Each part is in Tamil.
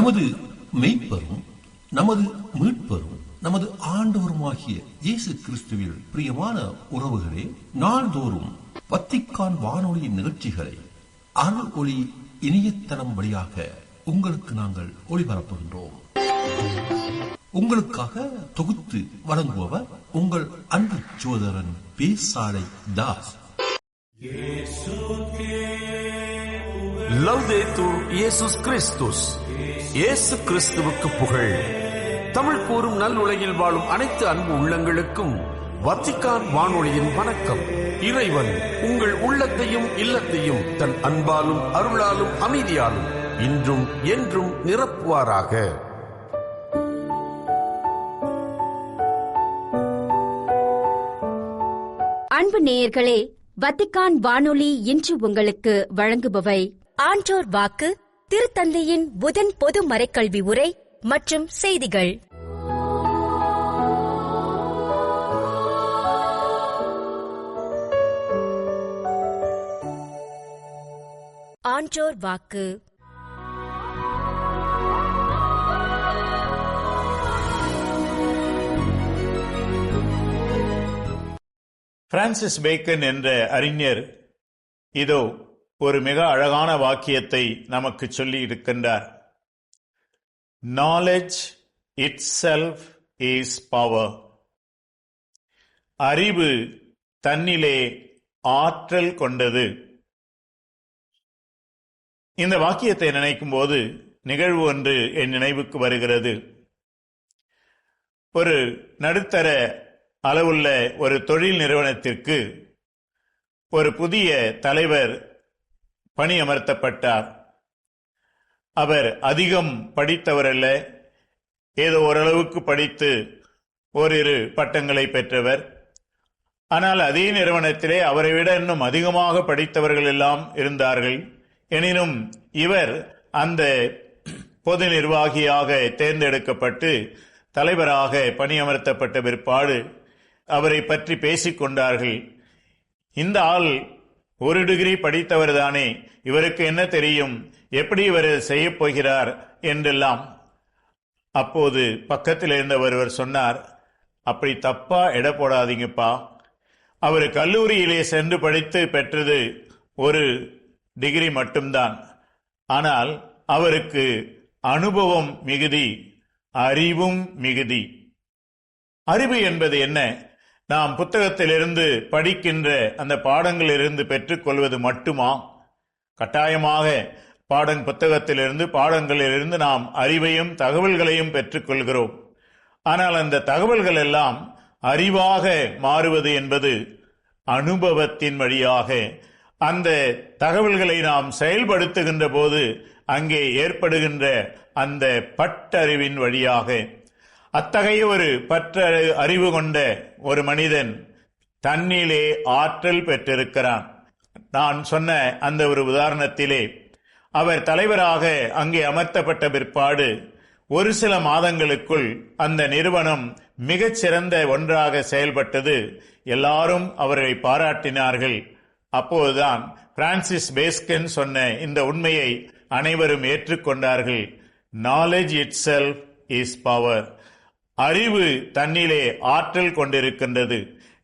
நமது மெய்ப்பரும் நமது மீட்பரும் நமது ஆண்டவருமாகிய இயேசு கிறிஸ்துவில் பிரியமான உறவுகளே, நாள்தோறும் வத்திக்கான் வானொலியின் நிகழ்ச்சிகளை அருள் ஒளி இணையதளம் வழியாக உங்களுக்கு நாங்கள் ஒளிபரப்புகின்றோம். உங்களுக்காக தொகுத்து வழங்குபவர் உங்கள் அன்பு சகோதரன் பேசாலை தாஸ். லவ்தேத்தூர் இயேசுஸ் கிறிஸ்துஸ். இயேசு கிறிஸ்துவுக்கு புகழ். தமிழ் கூறும் நல் உலகில் வாழும் அனைத்து அன்பு உள்ளங்களுக்கும் வத்திக்கான் வானொலியின் வணக்கம். இறைவன் உங்கள் உள்ளத்தையும் இல்லத்தையும் தன் அன்பாலும் அருளாலும் அமைதியாலும் இன்றும் என்றும் நிரப்புவாராக. அன்பு நேயர்களே, வத்திக்கான் வானொலி இன்று உங்களுக்கு வழங்குபவை ஆன்றோர் வாக்கு, திருத்தந்தையின் புதன் பொது மறைக்கல்வி உரை மற்றும் செய்திகள். ஆன்றோர் வாக்கு. பிரான்சிஸ் பேக்கன் என்ற அறிஞர் இதோ ஒரு மிக அழகான வாக்கியத்தை நமக்கு சொல்லி இருக்கின்றார். Knowledge itself is power. அறிவு தன்னிலே ஆற்றல் கொண்டது. இந்த வாக்கியத்தை நினைக்கும் போது நிகழ்வு ஒன்று என் நினைவுக்கு வருகிறது. ஒரு நடுத்தர அளவுள்ள ஒரு தொழில் நிறுவனத்திற்கு ஒரு புதிய தலைவர் பணியமர்த்தப்பட்டார். அவர் அதிகம் படித்தவர் அல்ல, ஏதோ ஓரளவுக்கு படித்து ஓரிரு பட்டங்களை பெற்றவர். ஆனால் அதே நிறுவனத்திலே அவரை விட இன்னும் அதிகமாக படித்தவர்கள் எல்லாம் இருந்தார்கள். எனினும் இவர் அந்த பொது நிர்வாகியாக தேர்ந்தெடுக்கப்பட்டு தலைவராக பணியமர்த்தப்பட்ட பிற்பாடு அவரை பற்றி பேசிக் கொண்டார்கள். இந்த ஆள் ஒரு டிகிரி படித்தவர் தானே, இவருக்கு என்ன தெரியும், எப்படி இவர் செய்ய போகிறார் என்றெல்லாம். அப்போது பக்கத்தில் இருந்தவர் சொன்னார், அப்படி தப்பா எடை போடாதீங்கப்பா, அவர் கல்லூரியிலே சென்று படித்து பெற்றது ஒரு டிகிரி மட்டும்தான். ஆனால் அவருக்கு அனுபவம் மிகுதி, அறிவும் மிகுதி. அறிவு என்பது என்ன? நாம் புத்தகத்திலிருந்து படிக்கின்ற அந்த பாடங்களிலிருந்து பெற்றுக்கொள்வது மட்டுமா? கட்டாயமாக புத்தகத்திலிருந்து பாடங்களிலிருந்து நாம் அறிவையும் தகவல்களையும் பெற்றுக்கொள்கிறோம். ஆனால் அந்த தகவல்கள் எல்லாம் அறிவாக மாறுவது என்பது அனுபவத்தின் வழியாக, அந்த தகவல்களை நாம் செயல்படுத்துகின்ற போது அங்கே ஏற்படுகின்ற அந்த பட்டறிவின் வழியாக. அத்தகைய ஒரு அறிவு கொண்ட ஒரு மனிதன் தன்னிலே ஆற்றல் பெற்றிருக்கிறான். நான் சொன்ன அந்த ஒரு உதாரணத்திலே அவர் தலைவராக அங்கே அமர்த்தப்பட்ட பிற்பாடு ஒரு சில மாதங்களுக்குள் அந்த நிறுவனம் மிகச்சிறந்த ஒன்றாக செயல்பட்டது. எல்லாரும் அவரை பாராட்டினார்கள். அப்போதுதான் பிரான்சிஸ் பேக்கன் சொன்ன இந்த உண்மையை அனைவரும் ஏற்றுக்கொண்டார்கள். Knowledge itself is power. அறிவு தன்னிலே ஆற்றல் கொண்டிருக்கின்றது.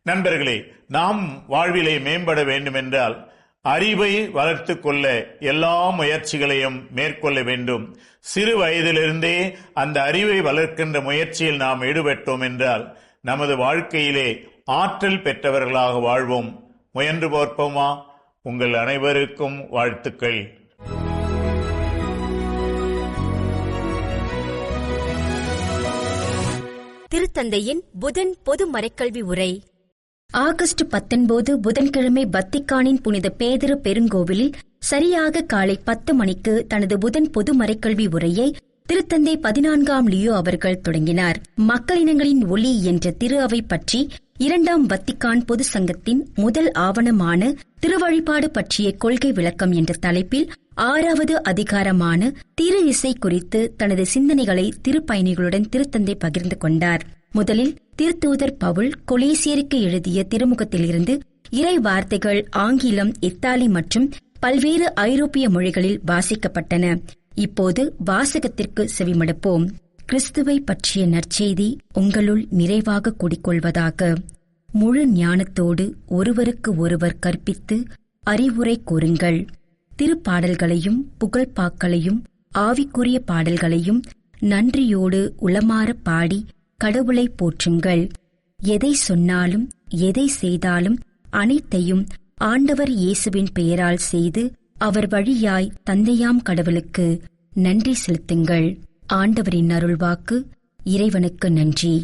நண்பர்களே, நாம் வாழ்விலே மேம்பட வேண்டுமென்றால் அறிவை வளர்த்து கொள்ள எல்லா முயற்சிகளையும் மேற்கொள்ள வேண்டும். சிறு வயதிலிருந்தே அந்த அறிவை வளர்க்கின்ற முயற்சியில் நாம் ஈடுபட்டோம் என்றால் நமது வாழ்க்கையிலே ஆற்றல் பெற்றவர்களாக வாழ்வோம். முயன்று பார்ப்போமா? உங்கள் அனைவருக்கும் வாழ்த்துக்கள். திருத்தந்தையின் புதன் பொது மறைக்கல்வி உரை. ஆகஸ்ட் 19 புதன்கிழமை வத்திக்கானின் புனித பேதுரு பெருங்கோவிலில் சரியாக காலை 10 மணிக்கு தனது புதன் பொது மறைக்கல்வி உரையை திருத்தந்தை 14ஆம் லியோ அவர்கள் தொடங்கினார். மக்களினங்களின் ஒளி என்ற திரு அவை பற்றி 2ஆம் வத்திக்கான் பொது சங்கத்தின் முதல் ஆவணமான திருவழிபாடு பற்றிய கொள்கை விளக்கம் என்ற தலைப்பில் 6வது அதிகாரமான திரு இசை குறித்து தனது சிந்தனைகளை திருப்பயணிகளுடன் திருத்தந்தை பகிர்ந்து கொண்டார். முதலில் திருத்தூதர் பவுல் கொலேசியருக்கு எழுதிய திருமுகத்திலிருந்து இறை வார்த்தைகள் ஆங்கிலம், இத்தாலி மற்றும் பல்வேறு ஐரோப்பிய மொழிகளில் வாசிக்கப்பட்டன. இப்போது வாசகத்திற்கு செவிமடுப்போம். கிறிஸ்துவை பற்றிய நற்செய்தி உங்களுள் நிறைவாக குடிக்கொள்வதாக. முழு ஞானத்தோடு ஒருவருக்கு ஒருவர் கற்பித்து அறிவுரை கூறுங்கள். திருப்பாடல்களையும் புகழ்பாக்களையும் ஆவிக்குரிய பாடல்களையும் நன்றியோடு உளமாற பாடி கடவுளை போற்றுங்கள். எதை சொன்னாலும் எதை செய்தாலும் அனைத்தையும் ஆண்டவர் இயேசுவின் பெயரால் செய்து அவர் வழியாய் தந்தையாம் கடவுளுக்கு நன்றி செலுத்துங்கள். ஆண்டவரின் அருள்வாக்கு. இறைவனுக்கு நன்றி.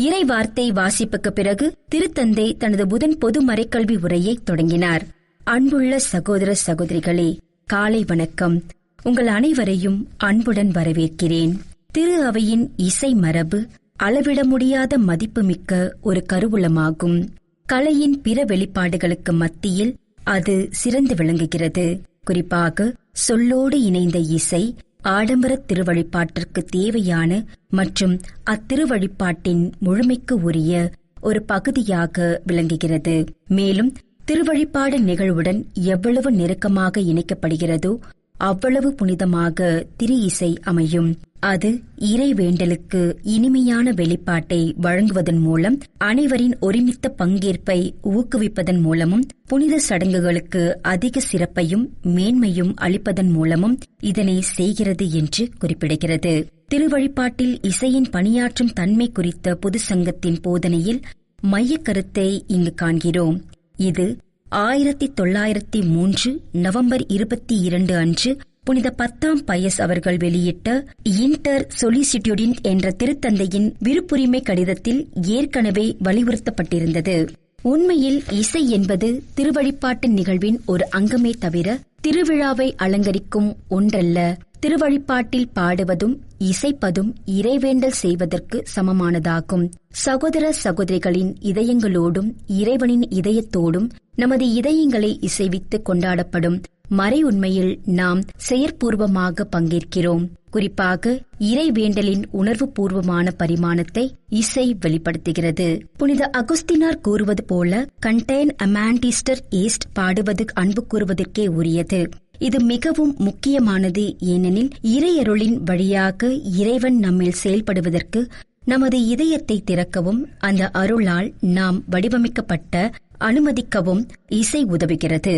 இறை வார்த்தை வாசிப்புக்கு பிறகு திருத்தந்தை தனது புதன் பொது மறைக்கல்வி உரையை தொடங்கினார். அன்புள்ள சகோதர சகோதரிகளே, காலை வணக்கம். உங்கள் அனைவரையும் அன்புடன் வரவேற்கிறேன். திரு அவையின் இசை மரபு அளவிட முடியாத மதிப்புமிக்க ஒரு கருவூலமாகும். கலையின் பிற வெளிப்பாடுகளுக்கு மத்தியில் அது சிறந்து விளங்குகிறது. குறிப்பாக சொல்லோடு இணைந்த இசை ஆடம்பர திருவழிபாட்டிற்கு தேவையான மற்றும் அத்திருவழிபாட்டின் முழுமைக்கு உரிய ஒரு பகுதியாக விளங்குகிறது. மேலும் திருவழிபாடு நிகழ்வுடன் எவ்வளவு நெருக்கமாக இணைக்கப்படுகிறதோ அவ்வளவு புனிதமாக திரு இசை அமையும். அது இறை வேண்டலுக்கு இனிமையான வெளிப்பாட்டை வழங்குவதன் மூலம், அனைவரின் ஒருமித்த பங்கேற்பை ஊக்குவிப்பதன் மூலமும், புனித சடங்குகளுக்கு அதிக சிறப்பையும் மேன்மையும் அளிப்பதன் மூலமும் இதனை செய்கிறது என்று குறிப்பிடுகிறது. திருவழிபாட்டில் இசையின் பணியாற்றும் தன்மை குறித்த பொது சங்கத்தின் போதனையில் மைய கருத்தை இங்கு காண்கிறோம். இது 1903 நவம்பர் 22 அன்று புனித 10ஆம் பயஸ் அவர்கள் வெளியிட்ட இன்டர் சொலிசிட்யூடின் என்ற திருத்தந்தையின் விருப்புரிமை கடிதத்தில் ஏற்கனவே வலியுறுத்தப்பட்டிருந்தது. உண்மையில் இசை என்பது திருவழிபாட்டு நிகழ்வின் ஒரு அங்கமே தவிர திருவிழாவை அலங்கரிக்கும் ஒன்றல்ல. திருவழிபாட்டில் பாடுவதும் இசைப்பதும் இறைவேண்டல் செய்வதற்கு சமமானதாகும். சகோதர சகோதரிகளின் இதயங்களோடும் இறைவனின் இதயத்தோடும் நமது இதயங்களை இசைவித்து கொண்டாடப்படும் மறை உண்மையில் நாம் செயற்பூர்வமாக பங்கேற்கிறோம். குறிப்பாக இறைவேண்டலின் உணர்வுபூர்வமான பரிமாணத்தை இசை வெளிப்படுத்துகிறது. புனித அகுஸ்தினார் கூறுவது போல, கண்டேன் அமாண்டிஸ்டர் ஏஸ்ட், பாடுவது அன்பு கூறுவதற்கே உரியது. இது மிகவும் முக்கியமானது. ஏனெனில் இறையருளின் வழியாக இறைவன் நம்மில் செயல்படுவதற்கு நமது இதயத்தை திறக்கவும் அந்த அருளால் நாம் வடிவமைக்கப்பட்ட அனுமதிக்கவும் இசை உதவுகிறது.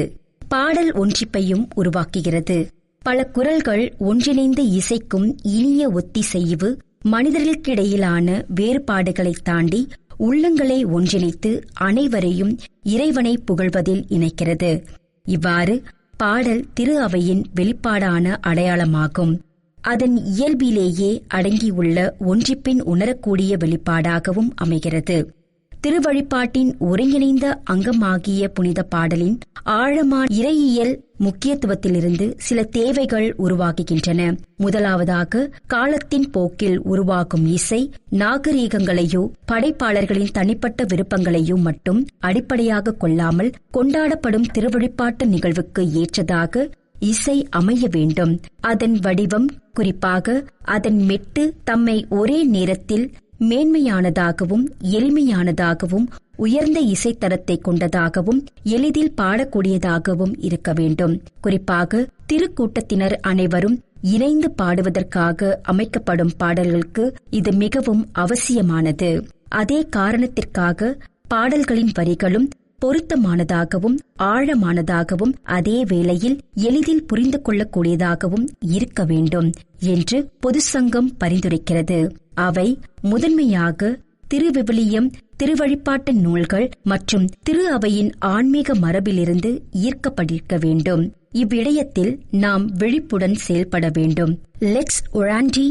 பாடல் ஒன்றிப்பையும் உருவாக்குகிறது. பல குரல்கள் ஒன்றிணைந்து இசைக்கும் இனிய ஒத்திசைவு மனிதர்களுக்கிடையிலான வேறுபாடுகளை தாண்டி உள்ளங்களை ஒன்றிணைத்து அனைவரையும் இறைவனை புகழ்வதில் இணைக்கிறது. இவ்வாறு பாடல் திரு அவையின் வெளிப்பாடான அடையாளமாகும். அதன் இயல்பிலேயே அடங்கியுள்ள ஒன்றிப்பின் உணரக்கூடிய வெளிப்பாடாகவும் அமைகிறது. திருவழிபாட்டின் ஒருங்கிணைந்த அங்கமாகிய புனித பாடலின் ஆழமான இறையியல் முக்கியத்துவத்திலிருந்து சில தேவைகள் உருவாகுகின்றன. முதலாவதாக, காலத்தின் போக்கில் உருவாகும் இசை நாகரீகங்களையோ படைப்பாளர்களின் தனிப்பட்ட விருப்பங்களையோ மட்டும் அடிப்படையாக கொள்ளாமல் கொண்டாடப்படும் திருவழிபாட்டு நிகழ்வுக்கு ஏற்றதாக இசை அமைய வேண்டும். அதன் வடிவம், குறிப்பாக அதன் மெட்டு, தம்மை ஒரே நேரத்தில் மேன்மையானதாகவும் எளிமையானதாகவும் உயர்ந்த இசைத்தரத்தை கொண்டதாகவும் எளிதில் பாடக்கூடியதாகவும் இருக்க வேண்டும். குறிப்பாக திருக்கூட்டத்தினர் அனைவரும் இணைந்து பாடுவதற்காக அமைக்கப்படும் பாடல்களுக்கு இது மிகவும் அவசியமானது. அதே காரணத்திற்காக பாடல்களின் வரிகளும் பொருத்தமானதாகவும் ஆழமானதாகவும் அதே வேளையில் எளிதில் புரிந்து கொள்ளக்கூடியதாகவும் இருக்க வேண்டும் என்று பொது சங்கம் பரிந்துரைக்கிறது. அவை முதன்மையாக திருவிவிலியம், திருவழிபாட்டு நூல்கள் மற்றும் திரு அவையின் ஆன்மீக மரபிலிருந்து ஈர்க்கப்பட்டிருக்க வேண்டும். இவ்விடயத்தில் நாம் விழிப்புடன் செயல்பட வேண்டும். லெக்ஸ் ஒராண்டி,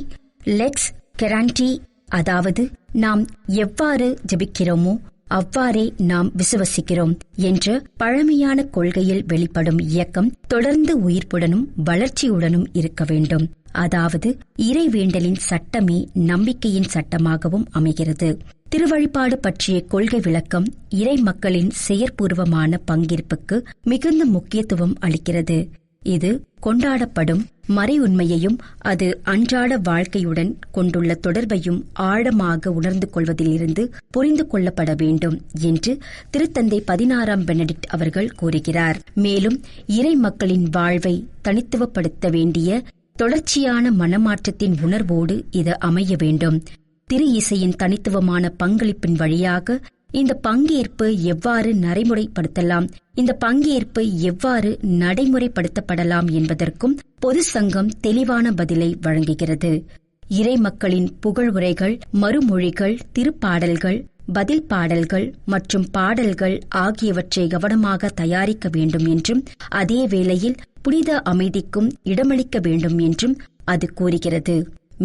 லெக்ஸ் கெராண்டி, அதாவது நாம் எவ்வாறு ஜெபிக்கிறோமோ அவ்வாறே நாம் விசுவசிக்கிறோம் என்ற பழமையான கொள்கையில் வெளிப்படும் இயக்கம் தொடர்ந்து உயிர்ப்புடனும் வளர்ச்சியுடனும் இருக்க வேண்டும். அதாவது இறைவேண்டலின் சட்டமே நம்பிக்கையின் சட்டமாகவும் அமைகிறது. திருவழிபாடு பற்றிய கொள்கை விளக்கம் இறை மக்களின் செயற்பூர்வமான பங்கேற்புக்கு மிகுந்த முக்கியத்துவம் அளிக்கிறது. இது கொண்டாடப்படும் மறை உண்மையையும் அது அன்றாட வாழ்க்கையுடன் கொண்டுள்ள தொடர்பையும் ஆழமாக உணர்ந்து கொள்வதிலிருந்து புரிந்து கொள்ளப்பட வேண்டும் என்று திருத்தந்தை 16ஆம் பெனடிக்ட் அவர்கள் கூறுகிறார். மேலும் இறை மக்களின் வாழ்வை தனித்துவப்படுத்த வேண்டிய தொடர்ச்சியான மனமாற்றத்தின் உணர்வோடு இது அமைய வேண்டும். திரு இசையின் தனித்துவமான பங்களிப்பின் வழியாக இந்த பங்கேற்பு எவ்வாறு நடைமுறைப்படுத்தலாம், இந்த பங்கேற்பு எவ்வாறு நடைமுறைப்படுத்தப்படலாம் என்பதற்கும் பொது சங்கம் தெளிவான பதிலை வழங்குகிறது. இறை மக்களின் புகழ்வுரைகள், மறுமொழிகள், திருப்பாடல்கள், பதில் பாடல்கள் மற்றும் பாடல்கள் ஆகியவற்றை கவனமாக தயாரிக்க வேண்டும் என்றும், அதே வேளையில் புனித அமைதிக்கும் இடமளிக்க வேண்டும் என்றும் அது கூறுகிறது.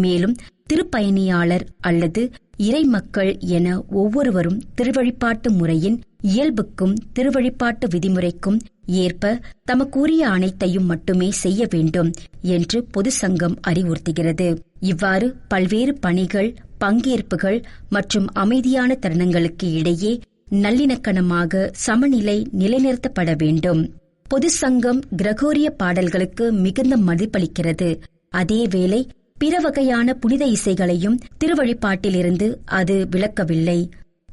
மேலும் திருப்பயணியாளர் அல்லது இறைமக்கள் என ஒவ்வொருவரும் திருவழிபாட்டு முறையின் இயல்புக்கும் திருவழிபாட்டு விதிமுறைக்கும் ஏற்ப தமக்குரிய அனைத்தையும் மட்டுமே செய்ய வேண்டும் என்று பொது சங்கம் அறிவுறுத்துகிறது. இவ்வாறு பல்வேறு பணிகள், பங்கேற்புகள் மற்றும் அமைதியான தருணங்களுக்கு இடையே நல்லிணக்கணமாக சமநிலை நிலைநிறுத்தப்பட வேண்டும். பொது சங்கம் கிரகோரிய பாடல்களுக்கு மிகுந்த மதிப்பளிக்கிறது. அதேவேளை பிற வகையான புனித இசைகளையும் திருவழிபாட்டிலிருந்து அது விலக்கவில்லை.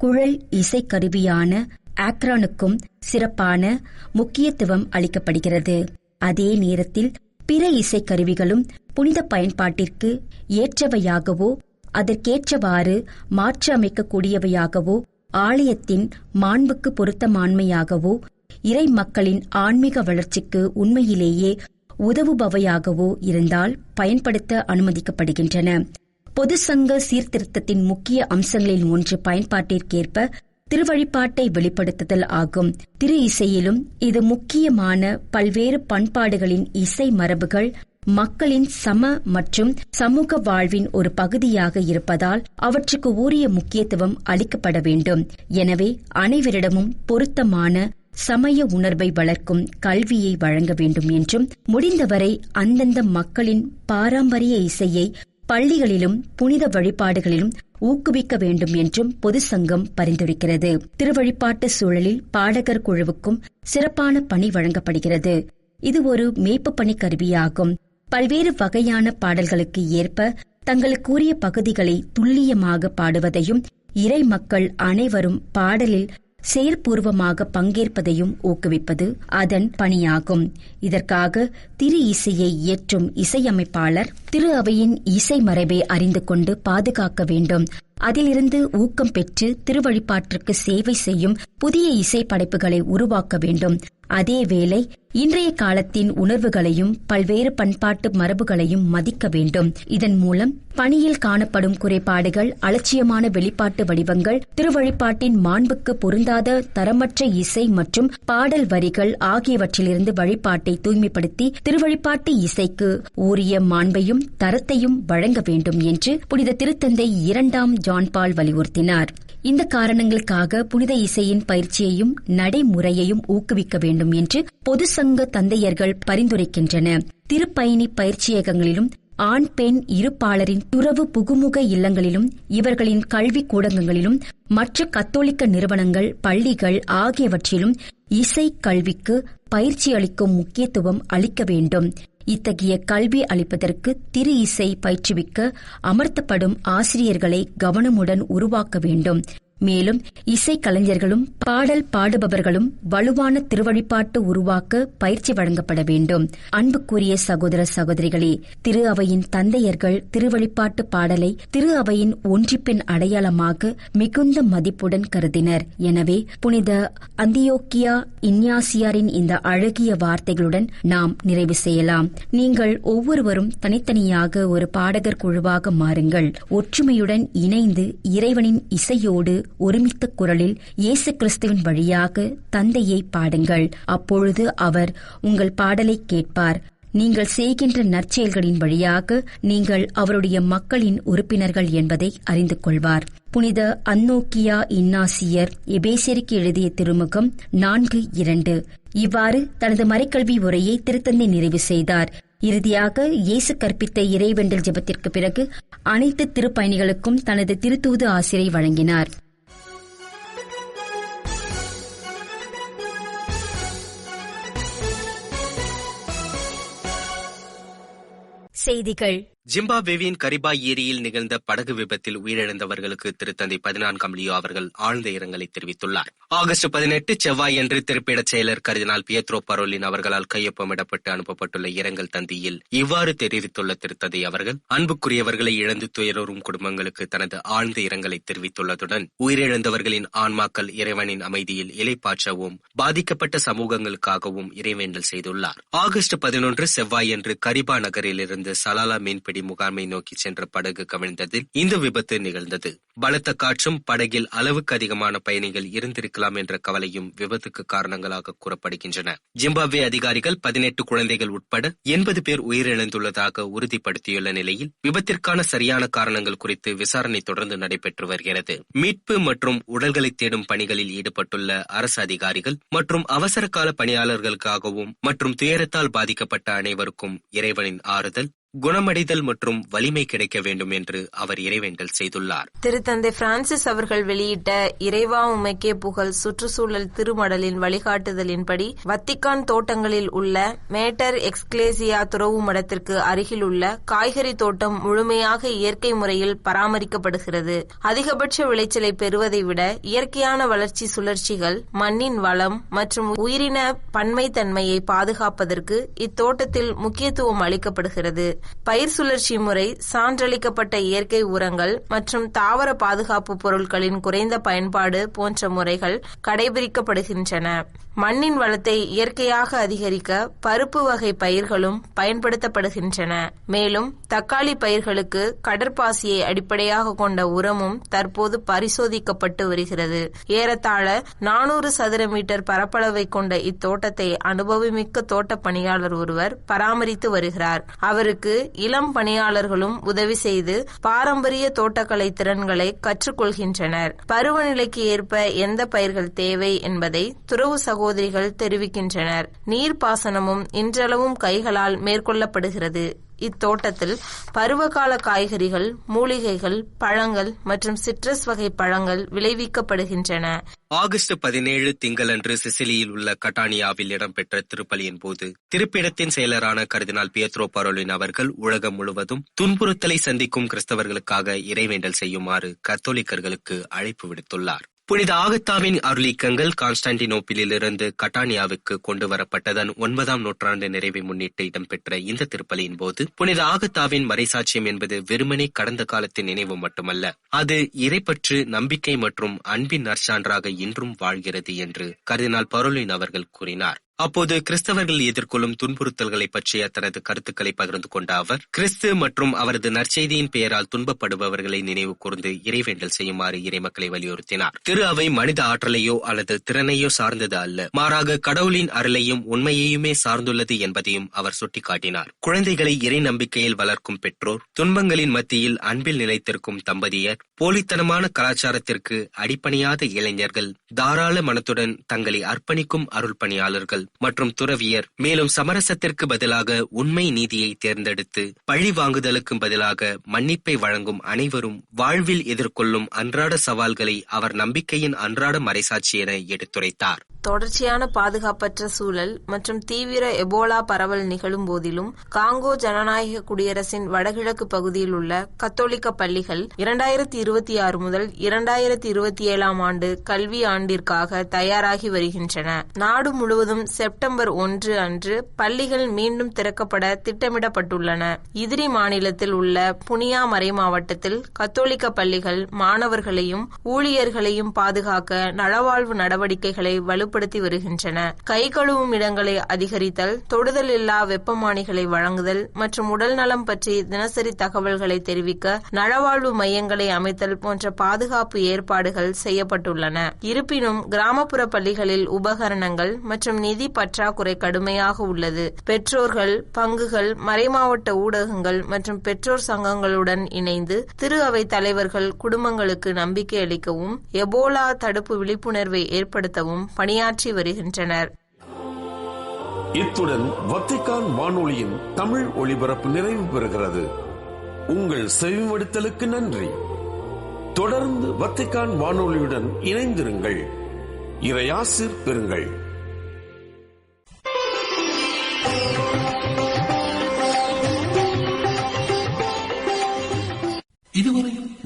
குழல் இசைக்கருவியான ஆக்ரானுக்கும் சிறப்பான முக்கியத்துவம் அளிக்கப்படுகிறது. அதே நேரத்தில் பிற இசைக்கருவிகளும் புனித பயன்பாட்டிற்கு ஏற்றவையாகவோ அதற்கேற்றவாறு மாற்றி அமைக்கக்கூடியவையாகவோ ஆலயத்தின் மாண்புக்கு பொருத்தமான்மையாகவோ இறை மக்களின் ஆன்மீக வளர்ச்சிக்கு உண்மையிலேயே உதவுபவையாகவோ இருந்தால் பயன்படுத்த அனுமதிக்கப்படுகின்றன. பொது சங்க சீர்திருத்தத்தின் முக்கிய அம்சங்களில் ஒன்று பயன்பாட்டிற்கேற்ப திருவழிபாட்டை வெளிப்படுத்துதல் ஆகும். திரு இசையிலும் இது முக்கியமான பல்வேறு பண்பாடுகளின் இசை மரபுகள் மக்களின் சம மற்றும் சமூக வாழ்வின் ஒரு பகுதியாக இருப்பதால் அவற்றுக்கு உரிய முக்கியத்துவம் அளிக்கப்பட வேண்டும். எனவே அனைவரிடமும் பொருத்தமான சமய உணர்வை வளர்க்கும் கல்வியை வழங்க வேண்டும் என்றும், முடிந்தவரை அந்தந்த மக்களின் பாரம்பரிய இசையை பள்ளிகளிலும் புனித வழிபாடுகளிலும் ஊக்குவிக்க வேண்டும் என்றும் பொது சங்கம் பரிந்துரைக்கிறது. திருவழிபாட்டு சூழலில் பாடகர் குழுவுக்கும் சிறப்பான பணி வழங்கப்படுகிறது. இது ஒரு மேய்ப்பு பணி கருவியாகும். பல்வேறு வகையான பாடல்களுக்கு ஏற்ப தங்களுக்குரிய பகுதிகளை துல்லியமாக பாடுவதையும், இறை மக்கள் அனைவரும் பாடலில் செயற்பூர்வமாக பங்கேற்பதையும் ஊக்குவிப்பது அதன் பணியாகும். இதற்காக திரு இசையை இயற்றும் இசையமைப்பாளர் திரு அவையின் இசை மரபை அறிந்து கொண்டு பாதுகாக்க வேண்டும். அதிலிருந்து ஊக்கம் பெற்று திருவழிபாட்டிற்கு சேவை செய்யும் புதிய இசை படைப்புகளை உருவாக்க வேண்டும். அதேவேளை இன்றைய காலத்தின் உணர்வுகளையும் பல்வேறு பண்பாட்டு மரபுகளையும் மதிக்க வேண்டும். இதன் மூலம் பணியில் காணப்படும் குறைபாடுகள், அலட்சியமான வெளிப்பாட்டு வடிவங்கள், திருவழிபாட்டின் மாண்புக்கு பொருந்தாத தரமற்ற இசை மற்றும் பாடல் வரிகள் ஆகியவற்றிலிருந்து வழிபாட்டை தூய்மைப்படுத்தி திருவழிபாட்டு இசைக்கு உரிய மாண்பையும் தரத்தையும் வழங்க வேண்டும் என்று புனித திருத்தந்தை 2ஆம் ஜான் பால் வலியுறுத்தினார். இந்த காரணங்களுக்காக புனித இசையின் பயிற்சியையும் நடைமுறையையும் ஊக்குவிக்க வேண்டும் என்று பொது சங்க தந்தையர்கள் பரிந்துரைக்கின்றன. திருப்பயணி பயிற்சியகங்களிலும் ஆண் பெண் இருப்பாளரின் துறவு புகுமுக இல்லங்களிலும் இவர்களின் கல்வி கூடங்களிலும் மற்ற கத்தோலிக்க நிறுவனங்கள், பள்ளிகள் ஆகியவற்றிலும் இசை கல்விக்கு பயிற்சி அளிக்கும் முக்கியத்துவம் அளிக்க வேண்டும். இத்தகைய கல்வி அளிப்பதற்கு திரு இசை பயிற்றுவிக்க அமர்த்தப்படும் ஆசிரியர்களை கவனமுடன் உருவாக்க வேண்டும். மேலும் இசை கலைஞர்களும் பாடல் பாடுபவர்களும் வலுவான திருவழிபாட்டு உருவாக்க பயிற்சி வழங்கப்பட வேண்டும். அன்புக்குரிய சகோதர சகோதரிகளே, திரு அவையின் தந்தையர்கள் திருவழிபாட்டு பாடலை திரு அவையின் ஒன்றிப்பின் அடையாளமாக மிகுந்த மதிப்புடன் கருதினர். எனவே புனித அந்தியோக்கியா இஞ்ஞாசியாரின் இந்த அழகிய வார்த்தைகளுடன் நாம் நிறைவு செய்யலாம். நீங்கள் ஒவ்வொருவரும் தனித்தனியாக ஒரு பாடகர் குழுவாக மாறுங்கள். ஒற்றுமையுடன் இணைந்து இறைவனின் இசையோடு ஒருமித்த குரலில் இயேசு கிறிஸ்துவின் வழியாக தந்தையை பாடுங்கள். அப்பொழுது அவர் உங்கள் பாடலை கேட்பார். நீங்கள் செய்கின்ற நற்செயல்களின் வழியாக நீங்கள் அவருடைய மக்களின் உறுப்பினர்கள் என்பதை அறிந்து கொள்வார். புனித அன்னோக்கியா இன்னாசியர் எபேசியருக்கு எழுதிய திருமுகம் 4:2. இவ்வாறு தனது மறைக்கல்வி உரையை திருத்தந்தை நிறைவு செய்தார். இறுதியாக இயேசு கற்பித்த இறைவேண்டல் ஜெபத்திற்கு பிறகு அனைத்து திருப்பயணிகளுக்கும் தனது திருத்தூது ஆசிரை வழங்கினார். செய்திகள். ஜிம்பாப்வேவின் கரிபா ஏரியில் நிகழ்ந்த படகு விபத்தில் உயிரிழந்தவர்களுக்கு திருத்தந்தை 14 லியோ அவர்கள் ஆழ்ந்த இரங்கலை தெரிவித்துள்ளார். ஆகஸ்ட் 18 செவ்வாயன்று திருப்பிடச் செயலர் கர்தினால் பியத்ரோ பரோலின் அவர்களால் கையொப்பமிடப்பட்டு அனுப்பப்பட்டுள்ள இரங்கல் தந்தியில் இவ்வாறு தெரிவித்துள்ள திருத்தந்தை அவர்கள், அன்புக்குரியவர்களை இழந்து துயரோரும் குடும்பங்களுக்கு தனது ஆழ்ந்த இரங்கலை தெரிவித்துள்ளதுடன் உயிரிழந்தவர்களின் ஆன்மாக்கள் இறைவனின் அமைதியில் இலைப்பாற்றவும் பாதிக்கப்பட்ட சமூகங்களுக்காகவும் இறைவேண்டல் செய்துள்ளார். ஆகஸ்ட் 11 செவ்வாயன்று கரிபா நகரிலிருந்து சலாலா மீன்பிடி முகாமை நோக்கி சென்ற படகு கவிழ்ந்ததில் இந்த விபத்து நிகழ்ந்தது. பலத்த காற்றும் படகில் அளவுக்கு அதிகமான பயணிகள் இருந்திருக்கலாம் என்ற கவலையும் விபத்துக்கு காரணங்களாக கூறப்படுகின்றன. ஜிம்பாப்வே அதிகாரிகள் 18 குழந்தைகள் உட்பட 80 பேர் உயிரிழந்துள்ளதாக உறுதிப்படுத்தியுள்ள நிலையில் விபத்திற்கான சரியான காரணங்கள் குறித்து விசாரணை தொடர்ந்து நடைபெற்று வருகிறது. மீட்பு மற்றும் உடல்களை தேடும் பணிகளில் ஈடுபட்டுள்ள அரசு அதிகாரிகள் மற்றும் அவசர கால பணியாளர்களுக்காகவும் மற்றும் துயரத்தால் பாதிக்கப்பட்ட அனைவருக்கும் இறைவனின் ஆறுதல், குணமடைதல் மற்றும் வலிமை கிடைக்க வேண்டும் என்று அவர் இறைவேண்டல் செய்துள்ளார். திருத்தந்தை பிரான்சிஸ் அவர்கள் வெளியிட்ட இறைவா உமைக்கே புகழ் சுற்றுச்சூழல் திருமடலின் வழிகாட்டுதலின்படி வத்திக்கான் தோட்டங்களில் உள்ள மேட்டர் எக்ஸ்கிளேசியா துறவு மடத்திற்கு அருகில் உள்ள காய்கறி தோட்டம் முழுமையாக இயற்கை முறையில் பராமரிக்கப்படுகிறது. அதிகபட்ச விளைச்சலை பெறுவதை விட இயற்கையான வளர்ச்சி சுழற்சிகள், மண்ணின் வளம் மற்றும் உயிரின பன்மைத்தன்மையை பாதுகாப்பதற்கு இத்தோட்டத்தில் முக்கியத்துவம் அளிக்கப்படுகிறது. பயிர் சுழற்சி முறை, சான்றளிக்கப்பட்ட இயற்கை உரங்கள் மற்றும் தாவர பாதுகாப்பு பொருட்களின் குறைந்த பயன்பாடு போன்ற முறைகள் கடைபிடிக்கப்படுகின்றன. மண்ணின் வளத்தை இயற்கையாக அதிகரிக்க பருப்பு வகை பயிர்களும் பயன்படுத்தப்படுகின்றன. மேலும் தக்காளி பயிர்களுக்கு கடற்பாசியை அடிப்படையாக கொண்ட உரமும் தற்போது பரிசோதிக்கப்பட்டு வருகிறது. ஏறத்தாழ 400 சதுர மீட்டர் பரப்பளவை கொண்ட இத்தோட்டத்தை அனுபவமிக்க தோட்ட பணியாளர் ஒருவர் பராமரித்து வருகிறார். அவருக்கு இளம் பணியாளர்களும் உதவி செய்து பாரம்பரிய தோட்டக்கலை திறன்களை கற்றுக்கொள்கின்றனர். பருவநிலைக்கு ஏற்ப எந்த பயிர்கள் தேவை என்பதை துறவு சகோதரிகள் தெரிவிக்கின்றனர். நீர்ப்பாசனமும் இன்றளவும் கைகளால் மேற்கொள்ளப்படுகிறது. இத்தோட்டத்தில் பருவகால காய்கறிகள், மூலிகைகள், பழங்கள் மற்றும் சிட்ரஸ் வகை பழங்கள் விளைவிக்கப்படுகின்றன. ஆகஸ்ட் 17 திங்களன்று சிசிலியில் உள்ள கட்டானியாவில் இடம்பெற்ற திருப்பலியின் போது திருப்பிடத்தின் செயலரான கர்தினால் பியத்ரோ பரோலின் அவர்கள் உலகம் முழுவதும் துன்புறுத்தலை சந்திக்கும் கிறிஸ்தவர்களுக்காக இறைவேண்டல் செய்யுமாறு கத்தோலிக்கர்களுக்கு அழைப்பு விடுத்துள்ளார். புனித ஆகத்தாவின் அருளீக்கங்கள் கான்ஸ்டான்டினோப்பிலிருந்து கட்டானியாவுக்கு கொண்டு வரப்பட்டதன் 9ஆம் நூற்றாண்டு நிறைவை முன்னிட்டு இடம்பெற்ற இந்த திருப்பலியின் போது புனித ஆகத்தாவின் மறைசாட்சியம் என்பது வெறுமனே கடந்த காலத்தின் நினைவு மட்டுமல்ல, அது இறைப்பற்று, நம்பிக்கை மற்றும் அன்பின் நற்சான்றாக இன்றும் வாழ்கிறது என்று கர்தினால் பரோலின் அவர்கள் கூறினார். அப்போது கிறிஸ்தவர்கள் எதிர்கொள்ளும் துன்புறுத்தல்களை பற்றிய தனது கருத்துக்களை பகிர்ந்து கொண்ட அவர், கிறிஸ்து மற்றும் அவரது நற்செய்தியின் பெயரால் துன்பப்படுபவர்களை நினைவு கூர்ந்து இறைவேண்டல் செய்யுமாறு இறைமக்களை வலியுறுத்தினார். திரு அவை மனித ஆற்றலையோ அல்லது திறனையோ சார்ந்தது அல்ல, மாறாக கடவுளின் அருளையும் உண்மையையுமே சார்ந்துள்ளது என்பதையும் அவர் சுட்டிக்காட்டினார். குழந்தைகளை இறை நம்பிக்கையில் வளர்க்கும் பெற்றோர், துன்பங்களின் மத்தியில் அன்பில் நிலைத்திருக்கும் தம்பதியர், போலித்தனமான கலாச்சாரத்திற்கு அடிப்பணியாத இளைஞர்கள், தாராள மனத்துடன் தங்களை அர்ப்பணிக்கும் அருள் பணியாளர்கள் மற்றும் துறவியர், மேலும் சமரசத்திற்கு பதிலாக உண்மை நீதியை தேர்ந்தெடுத்து பழி வாங்குதலுக்கும் பதிலாக மன்னிப்பை வழங்கும் அனைவரும் வாழ்வில் எதிர்கொள்ளும் அன்றாட சவால்களை அவர் நம்பிக்கையின் அன்றாட மறைசாட்சி என எடுத்துரைத்தார். தொடர்ச்சியான பாதுகாப்பற்ற சூழல் மற்றும் தீவிர எபோலா பரவல் நிகழும் போதிலும் காங்கோ ஜனநாயக குடியரசின் வடகிழக்கு பகுதியில் உள்ள கத்தோலிக்க பள்ளிகள் 2026 முதல் 2027 ஆண்டு கல்வி ஆண்டிற்காக தயாராகி வருகின்றன. நாடு முழுவதும் செப்டம்பர் 1 அன்று பள்ளிகள் மீண்டும் திறக்கப்பட திட்டமிடப்பட்டுள்ளன. இதிரி மாநிலத்தில் உள்ள புனியா மறை மாவட்டத்தில் கத்தோலிக்க பள்ளிகள் மாணவர்களையும் ஊழியர்களையும் பாதுகாக்க நலவாழ்வு நடவடிக்கைகளை வலுப்படுத்தி வருகின்றன. கை கழுவும் இடங்களை அதிகரித்தல், தொடுதல் இல்லா வெப்பமானிகளை வழங்குதல் மற்றும் உடல் நலம் பற்றி தினசரி தகவல்களை தெரிவிக்க நலவாழ்வு மையங்களை அமைத்தல் போன்ற பாதுகாப்பு ஏற்பாடுகள் செய்யப்பட்டுள்ளன. இருப்பினும் கிராமப்புற பள்ளிகளில் உபகரணங்கள் மற்றும் நிதி பற்றாக்குறை கடுமையாக உள்ளது. பெற்றோர்கள், பங்குகள், மறைமாவட்ட ஊடகங்கள் மற்றும் பெற்றோர் சங்கங்களுடன் இணைந்து திரு அவை தலைவர்கள் குடும்பங்களுக்கு நம்பிக்கை அளிக்கவும் எபோலா தடுப்பு விழிப்புணர்வை ஏற்படுத்தவும் பணியாற்றி வருகின்றனர். இத்துடன் வத்திக்கான் வானொலியின் தமிழ் ஒளிபரப்பு நிறைவு பெறுகிறது. உங்கள் செவிமடுத்தலுக்கு நன்றி. தொடர்ந்து வத்திக்கான் வானொலியுடன் இணைந்திருங்கள். இறையாசிர் பெறுங்கள்.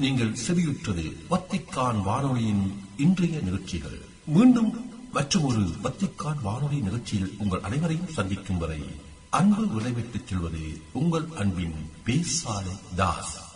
நீங்கள் செவியுற்றது வத்திக்கான் வானொலியின் இன்றைய நிகழ்ச்சிகள். மீண்டும் மற்றொரு வத்திக்கான் வானொலி நிகழ்ச்சியில் உங்கள் அனைவரையும் சந்திக்கும் வரை அன்பு விளைவிட்டுச் செல்வது உங்கள் அன்பின் பேசாலை தாஸ்.